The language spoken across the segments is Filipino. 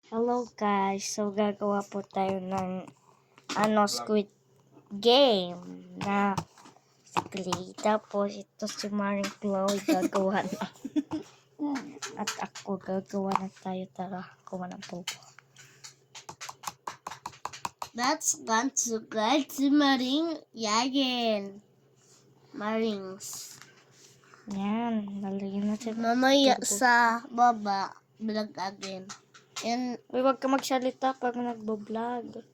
Hello guys, so gagawa po tayo ng Squid Game na clay. Tapos ito si Maring Chloe gagawa na. At ako gagawa na tayo. Tara, kuha ng popo. That's going to get si Maring Yayin. Marings. Yan, lalagyan natin. Mamaya sa baba, vlog again. And Uy, wag ka magsalita pag nagbo-vlog.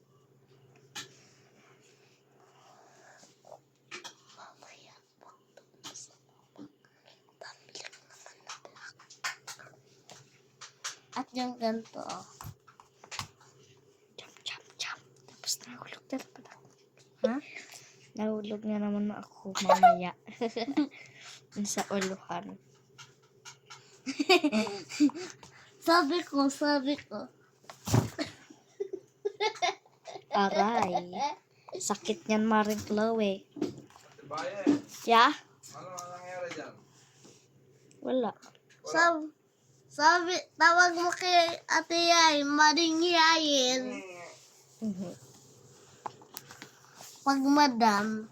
mamaya sa baba, pambilag naman na vlog. At yung ganito, Jump, jump, jump. Tapos nahulog na naman ako. Ha? Nahulog na naman ako mamaya. Sa uluhan. sabi ko. Aray. Sakit niyan, Maring Chloe. Bayan, Ya? ano nangyari dyan? Wala. Sabi, tawag mo kay Ate Yay, Maring Yayin. Pag madam,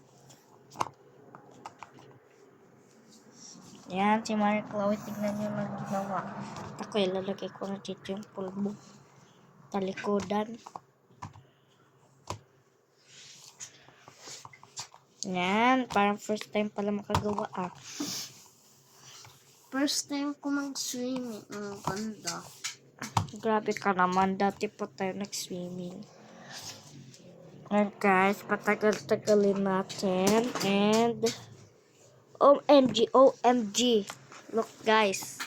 Yan, si Maring Chloe. Tignan niyo lang ginawa. Ako, ilalagay ko na dito yung pulbo. Talikodan. Yan, parang first time pala makagawa first time ko mag-swimming. Ang ganda. Grabe ka naman, dati pa tayo nag-swimming. And guys, patagal-tagalin natin. And OMG. Look guys.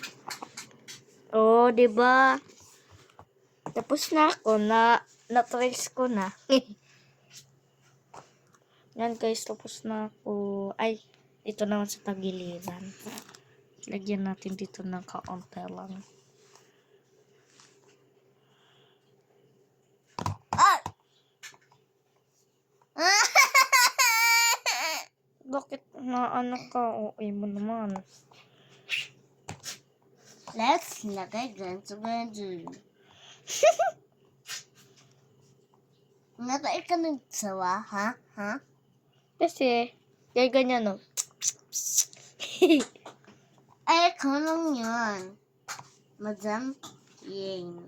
Oh, 'di ba? Tapos na ako na-trace ko na. Yan guys, tapos na ako. Ay, ito naman sa tagiliran. Lagyan natin dito ng kaunti lang. Bakit na ka? Okay mo naman. Let's lagay ganito. Natay ka nagsawa, ha? Ha? Kasi, kaya ganyan no. Ay, ikaw lang yun. Madam Ying.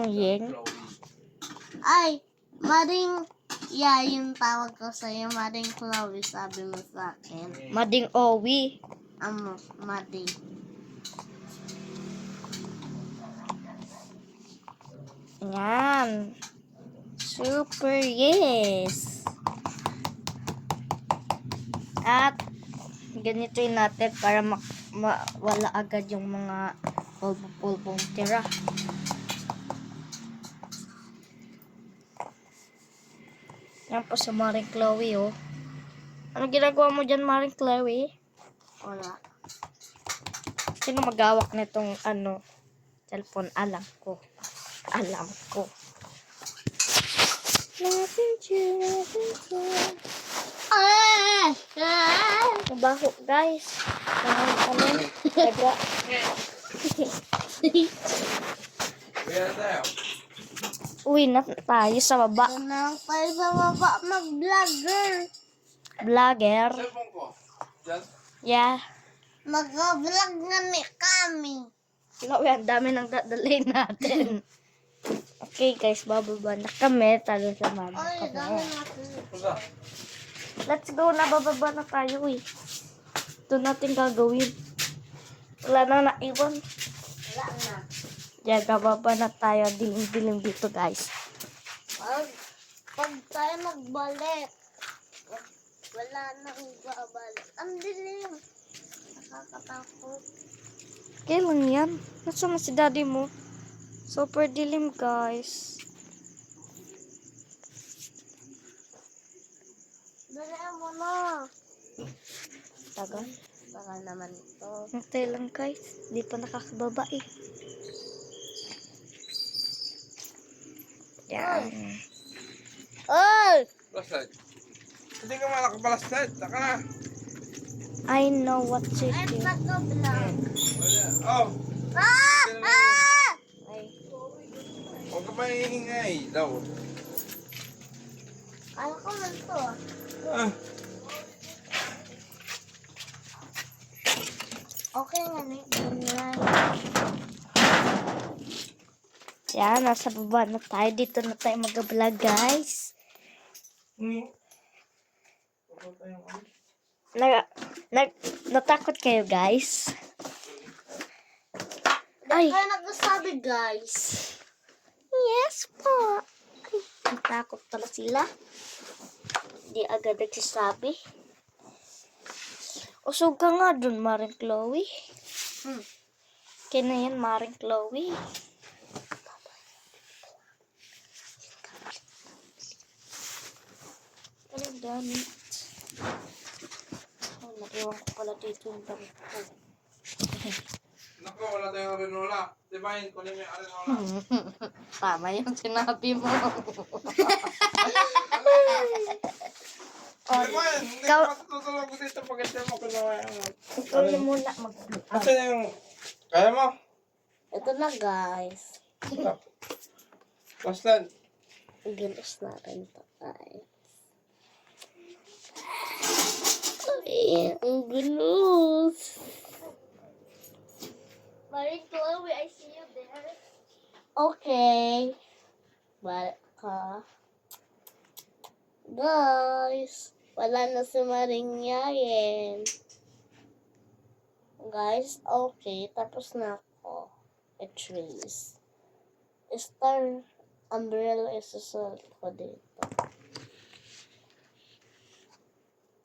Yeng. Ay, Maring Yayin tawag ko sa'yo. Maring Chloe, sabi mo sa akin. Mading Owi. Maring. Yan. Super yes. At, ganito'y natin para wala agad yung mga pulbong tira. Yan po sa Maring Chloe, oh. Ano ginagawa mo dyan, Maring Chloe? Wala. Sino magawak nitong cellphone? Alam ko. Mabaho, guys. Daga. Kaya tayo. Uwi na tayo sa baba. Tanang tayo sa baba mag-vlogger. Vlogger. Cellphone ko. Dyan. Yeah. Mag-vlog nga ni kami. Chloe, ang dami nang dadalhin natin. Okay, guys. Bababa na kami. Talo sa mama Ay, dami natin. Pusa. Let's go na. Bababa na tayo, eh. Ito natin gagawin. Wala na naiwan. Wala na. Yeah, bababa na tayo. Dilim-dilim dito, guys. Pag tayo magbalik, wala nang babalik. Ang dilim. Nakakatakot. Kailan yan? Nasaan na si daddy mo? Super dilim, guys. Dali mo na. Tagal. Baka naman ito. Hintay lang, guys. Di pa nakakababa, eh. Yan. Oy! Flashlight. Hindi ka man nakapalaslight. Taka na. I know what to Ay, do. naka-vlog. Oh. Ah! Ah! Ay. Huwag ka maingay daw. Kala ko man to ah. Ah, Okay nga na yun. Yan, nasa baba na tayo. Dito na tayo mag-vlog, guys. Natakot kayo, guys? Ay, Kaya nagsasabi guys. yes po. Ay, natakot pala sila. Hindi agad nagsasabi. Usog ka nga dun, Maring Chloe. Kaya na yan, Maring Chloe. Ano damit? Oh, naiwan ko pala dito yung damit ko. naku, wala tayong rinola. Divine, kunin mo yung rinola. Tama yung sinabi mo. Divine, hindi ikaw- ka matutulog dito pag ito mo kunawa yung... Ikaw na muna mag-vlog. Asan yung... Kaya mo? Ito na guys. Basta, Gilis na rin to guys. Ay, ang gilos. Maring Chloe, I see you there. Okay. Balik ka. Guys, wala na si Maring Yayen. Guys, okay. Tapos na ako. At least. Star umbrella is susunod ko dito.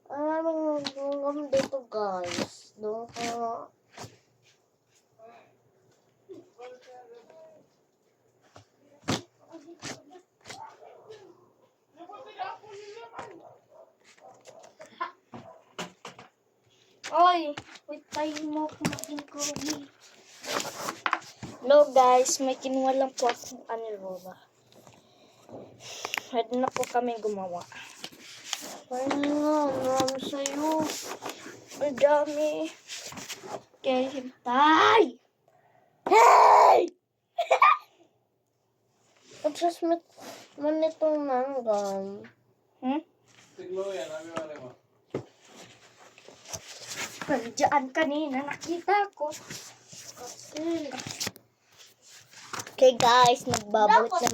Maraming nagugam dito guys. Doon ka. Oy, wait tayo mo kumain ko. Hello guys, may kinuha lang po akong anirola. Pwede na po kami gumawa. Parang nga, marami sa'yo. Ang dami. Okay, hintay! Hey! Tapos man itong nanggam. siglo yan, nabi mo mo. Nandiyan kanina, nakita ko. Okay. Okay guys, nagbabalik na